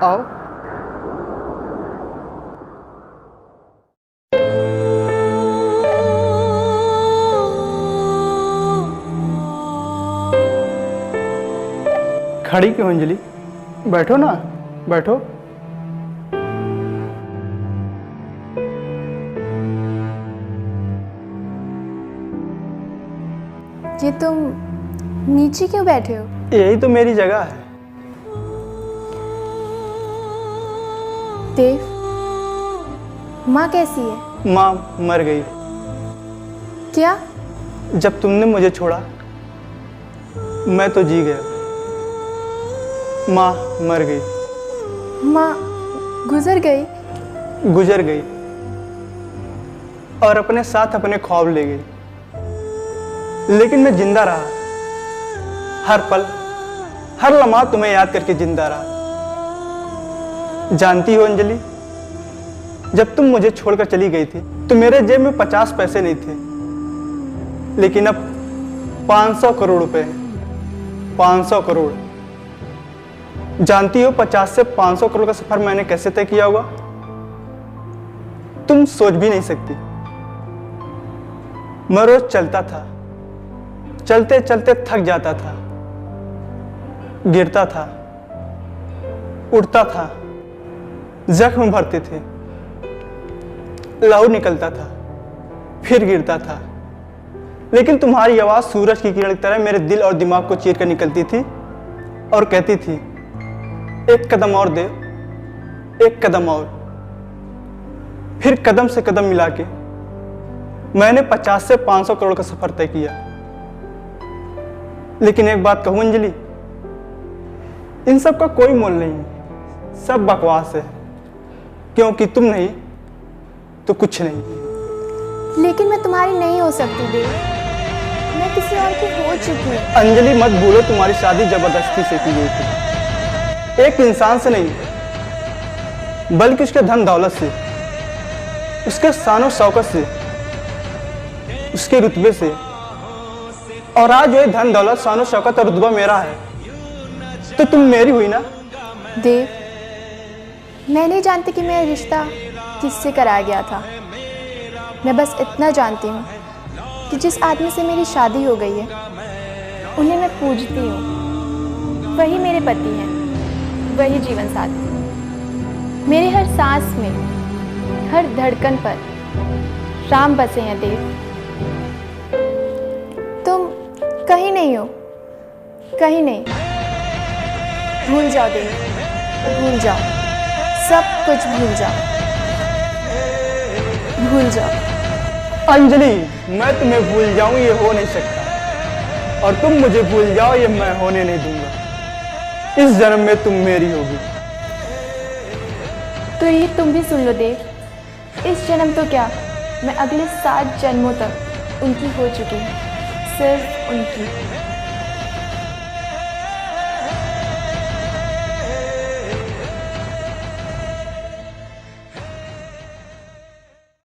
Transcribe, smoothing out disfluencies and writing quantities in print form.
आओ। खड़ी क्यों अंजलि? बैठो ना, बैठो। ये तुम नीचे क्यों बैठे हो? यही तो मेरी जगह है। देव, माँ कैसी है? माँ मर गई। क्या? जब तुमने मुझे छोड़ा मैं तो जी गया। माँ मर गई। माँ गुजर गई? गुजर गई और अपने साथ अपने ख्वाब ले गई, लेकिन मैं जिंदा रहा। हर पल हर लम्हा तुम्हें याद करके जिंदा रहा। जानती हो अंजलि, जब तुम मुझे छोड़कर चली गई थी तो मेरे जेब में 50 पैसे नहीं थे, लेकिन अब 500 करोड़ रुपए हैं। 500 करोड़। जानती हो 50 से 500 करोड़ का सफर मैंने कैसे तय किया होगा? तुम सोच भी नहीं सकती। मैं रोज चलता था, चलते चलते थक जाता था, गिरता था, उठता था, जख्म भरते थे, लहू निकलता था, फिर गिरता था, लेकिन तुम्हारी आवाज सूरज की किरण की तरह मेरे दिल और दिमाग को चीर कर निकलती थी और कहती थी, एक कदम और दे, एक कदम और। फिर कदम से कदम मिला के मैंने 50 से 500 करोड़ का सफर तय किया। लेकिन एक बात कहूं अंजलि, इन सब का कोई मोल नहीं है, सब बकवास है, क्योंकि तुम नहीं तो कुछ नहीं। लेकिन मैं तुम्हारी नहीं हो सकती देव, मैं किसी और की हो चुकी हूँ। अंजलि मत भूलो, तुम्हारी शादी जबरदस्ती से की गई थी, एक इंसान से नहीं बल्कि उसके धन दौलत से, उसके शान और शौकत से, उसके रुतबे से। और आज वही धन दौलत शान और शौकत और रुतबा मेरा है, तो तुम मेरी हुई ना। देव, मैं नहीं जानती कि मेरा रिश्ता किससे कराया गया था। मैं बस इतना जानती हूँ कि जिस आदमी से मेरी शादी हो गई है उन्हें मैं पूजती हूँ। वही मेरे पति हैं, वही जीवन साथी। मेरे हर सांस में, हर धड़कन पर राम बसे हैं देव। तुम कहीं नहीं हो, कहीं नहीं। भूल जाओ देव, भूल जाओ, सब कुछ भूल जाओ, भूल जाओ। अंजलि, मैं तुम्हें भूल जाऊं ये हो नहीं सकता, और तुम मुझे भूल जाओ ये मैं होने नहीं दूंगा। इस जन्म में तुम मेरी होगी। तो ये तुम भी सुन लो देव, इस जन्म तो क्या, मैं अगले 7 जन्मों तक उनकी हो चुकी हूँ, सिर्फ उनकी।